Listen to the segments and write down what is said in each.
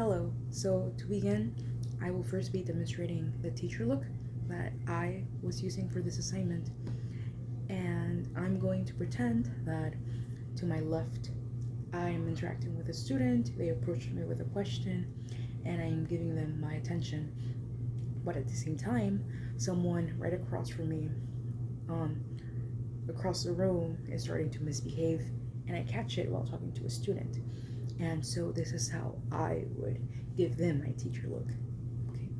Hello. So to begin, I will first be demonstrating the teacher look that I was using for this assignment. And I'm going to pretend that to my left, I am interacting with a student, they approach me with a question, and I am giving them my attention. But at the same time, someone right across from me, um, across the room, is starting to misbehave, and I catch it while talking to a student. And so this is how I would give them my teacher look. Okay.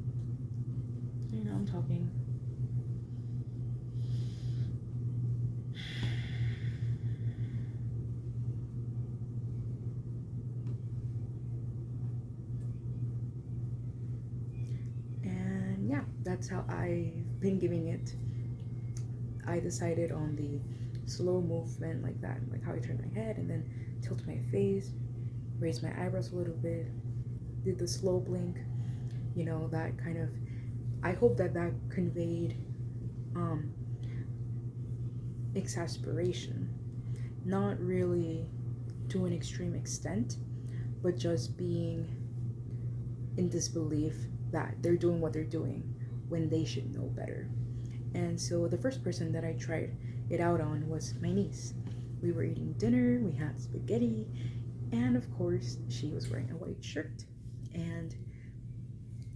I'm talking. And yeah, that's how I've been giving it. I decided on the slow movement like that, like how I turn my head and then tilt my face, raise my eyebrows a little bit, did the slow blink, that kind of. I hope that conveyed um, exasperation, not really to an extreme extent, but just being in disbelief that they're doing what they're doing when they should know better. And so the first person that I tried it out on was my niece. We were eating dinner, we had spaghetti, and of course, she was wearing a white shirt. And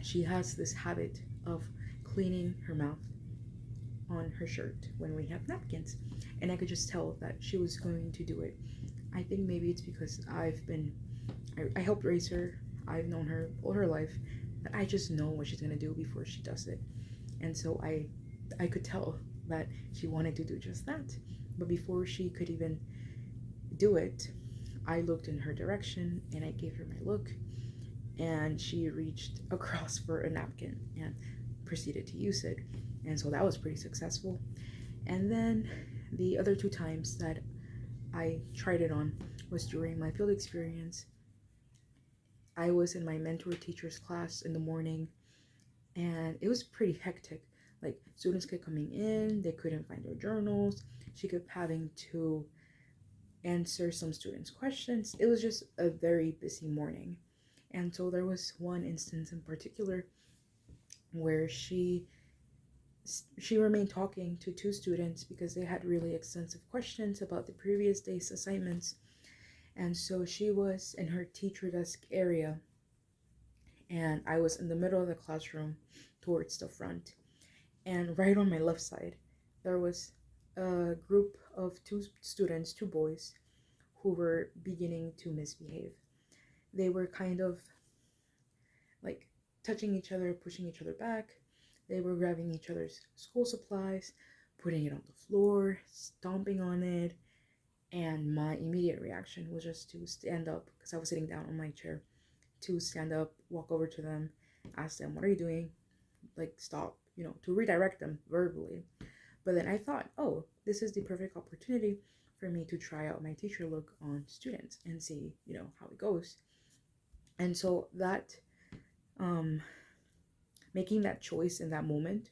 she has this habit of cleaning her mouth on her shirt when we have napkins. And I could just tell that she was going to do it. I think maybe it's because I helped raise her. I've known her all her life. That I just know what she's gonna do before she does it. And so I could tell that she wanted to do just that. But before she could even do it, I looked in her direction and I gave her my look, and she reached across for a napkin and proceeded to use it. And so that was pretty successful. And then the other two times that I tried it on was during my field experience. I was in my mentor teacher's class in the morning, and it was pretty hectic. Like, students kept coming in, they couldn't find their journals. She kept having to answer some students' questions. It was just a very busy morning. And so there was one instance in particular where she remained talking to two students because they had really extensive questions about the previous day's assignments. And so she was in her teacher desk area, and I was in the middle of the classroom towards the front. And right on my left side, there was a group of two students, two boys, who were beginning to misbehave. They were kind of like touching each other, pushing each other back. They were grabbing each other's school supplies, putting it on the floor, stomping on it. And my immediate reaction was just to stand up because I was sitting down on my chair, to stand up, walk over to them, ask them, "What are you doing?" Like, stop, to redirect them verbally. But then I thought, oh, this is the perfect opportunity for me to try out my teacher look on students and see, how it goes. And so that, um, making that choice in that moment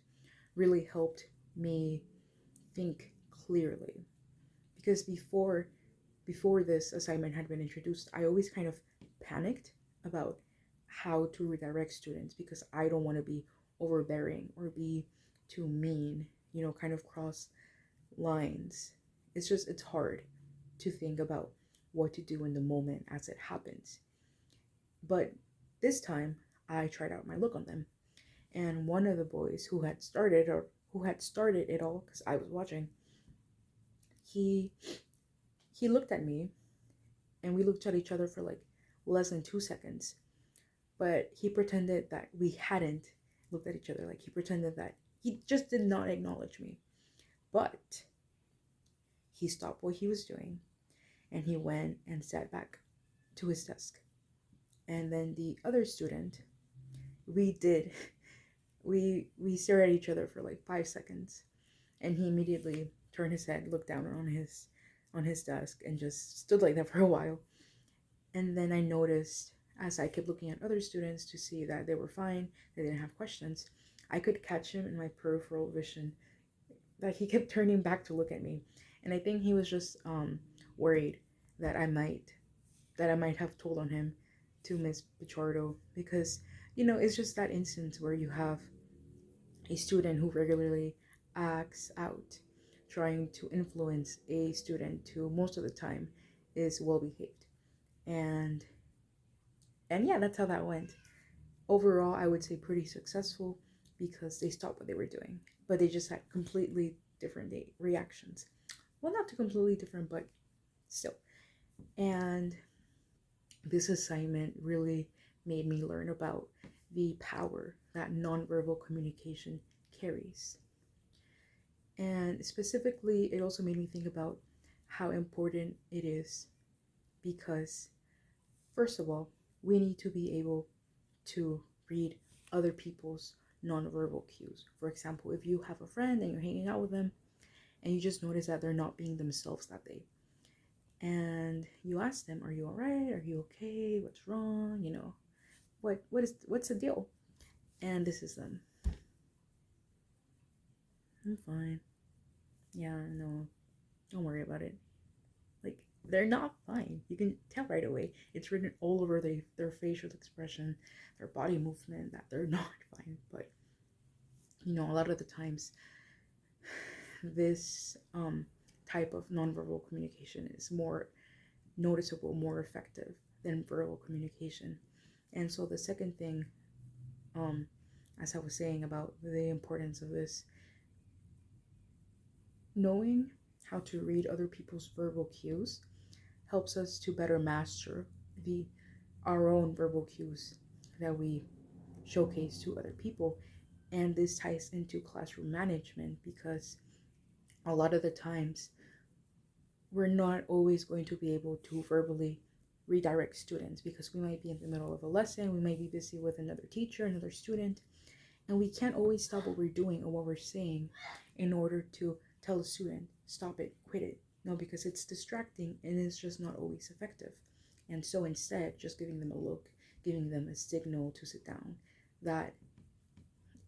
really helped me think clearly. Because before this assignment had been introduced, I always kind of panicked about how to redirect students because I don't want to be overbearing or be too mean, kind of cross lines. It's hard to think about what to do in the moment as it happens. But this time I tried out my look on them. And one of the boys who had started it all because I was watching, he he looked at me, and we looked at each other for like less than 2 seconds. But he pretended that we hadn't looked at each other. Like, he pretended that he just did not acknowledge me. But he stopped what he was doing and he went and sat back to his desk. And then the other student, we did we stared at each other for like 5 seconds, and he immediately turned his head, looked down on his desk, and just stood like that for a while. And then I noticed, as I kept looking at other students to see that they were fine, they didn't have questions, I could catch him in my peripheral vision that he kept turning back to look at me. And I think he was just worried that I might have told on him to Miss Pichardo because, it's just that instance where you have a student who regularly acts out, trying to influence a student who most of the time is well behaved. And yeah, that's how that went. Overall, I would say pretty successful because they stopped what they were doing, but they just had completely different reactions. Well, not too completely different, but still. And this assignment really made me learn about the power that nonverbal communication carries. And specifically, it also made me think about how important it is because, first of all, we need to be able to read other people's nonverbal cues. For example, if you have a friend and you're hanging out with them and you just notice that they're not being themselves that day, and you ask them, "Are you all right? Are you okay? What's wrong? What's the deal?" And this is them. "I'm fine. Yeah, no, don't worry about it." Like, they're not fine. You can tell right away. It's written all over their facial expression, their body movement, that they're not fine. But a lot of the times, this type of nonverbal communication is more noticeable, more effective than verbal communication. And so the second thing, as I was saying about the importance of this, knowing how to read other people's verbal cues helps us to better master our own verbal cues that we showcase to other people. And this ties into classroom management because a lot of the times we're not always going to be able to verbally redirect students because we might be in the middle of a lesson, we might be busy with another teacher, another student, and we can't always stop what we're doing or what we're saying in order to tell a student, "Stop it, quit it." No, because it's distracting and it's just not always effective. And so instead, just giving them a look, giving them a signal to sit down, that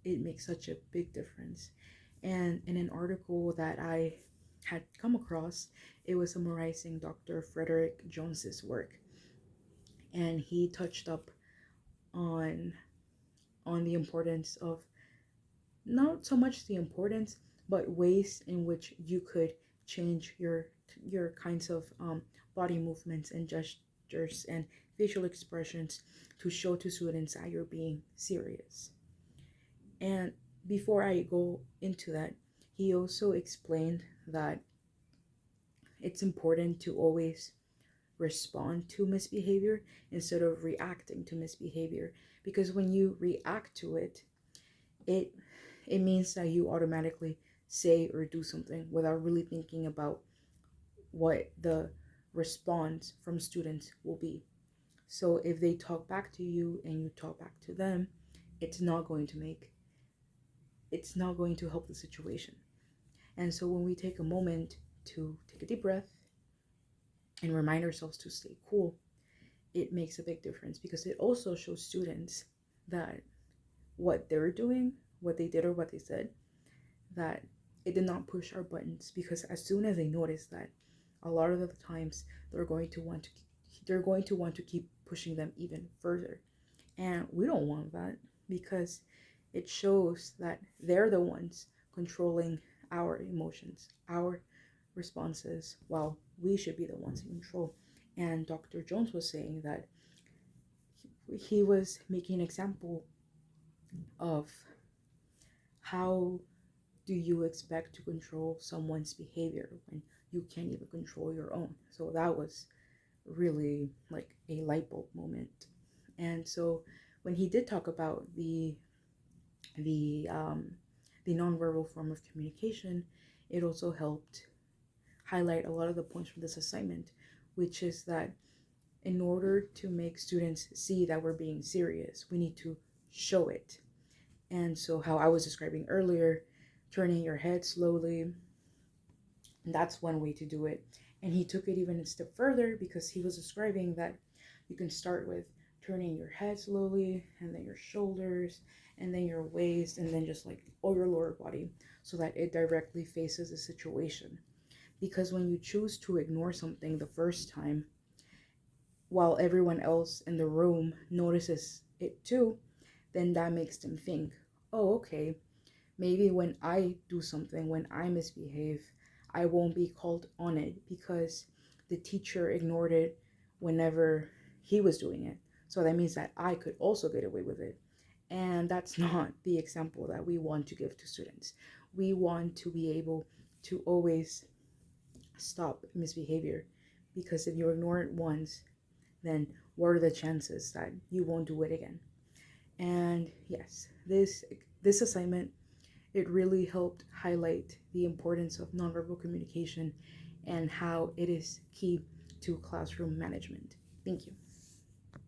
it makes such a big difference. And in an article that I had come across, it was summarizing Dr. Frederick Jones's work. And he touched up on the importance of, not so much the importance, but ways in which you could change your kinds of body movements and gestures and facial expressions to show to students that you're being serious. And before I go into that, he also explained that it's important to always respond to misbehavior instead of reacting to misbehavior, because when you react to it, it means that you automatically say or do something without really thinking about what the response from students will be. So if they talk back to you and you talk back to them, it's not going to help the situation. And so when we take a moment to take a deep breath and remind ourselves to stay cool, it makes a big difference because it also shows students that what they're doing, what they did or what they said, that it did not push our buttons, because as soon as they notice that, a lot of the times they're going to want to keep pushing them even further. And we don't want that because it shows that they're the ones controlling our emotions, our responses, while we should be the ones in control. And Dr. Jones was saying that he was making an example of how do you expect to control someone's behavior when you can't even control your own. So that was really like a light bulb moment. And so when he did talk about the nonverbal form of communication, it also helped highlight a lot of the points from this assignment, which is that in order to make students see that we're being serious, we need to show it. And so how I was describing earlier, turning your head slowly, that's one way to do it. And he took it even a step further because he was describing that you can start with turning your head slowly, and then your shoulders, and then your waist, and then just like all your lower body, so that it directly faces the situation. Because when you choose to ignore something the first time, while everyone else in the room notices it too, then that makes them think, oh, okay, maybe when I do something, when I misbehave, I won't be called on it because the teacher ignored it whenever he was doing it. So that means that I could also get away with it. And that's not the example that we want to give to students. We want to be able to always stop misbehavior, because if you ignore it once, then what are the chances that you won't do it again? And yes, this assignment, it really helped highlight the importance of nonverbal communication and how it is key to classroom management. Thank you.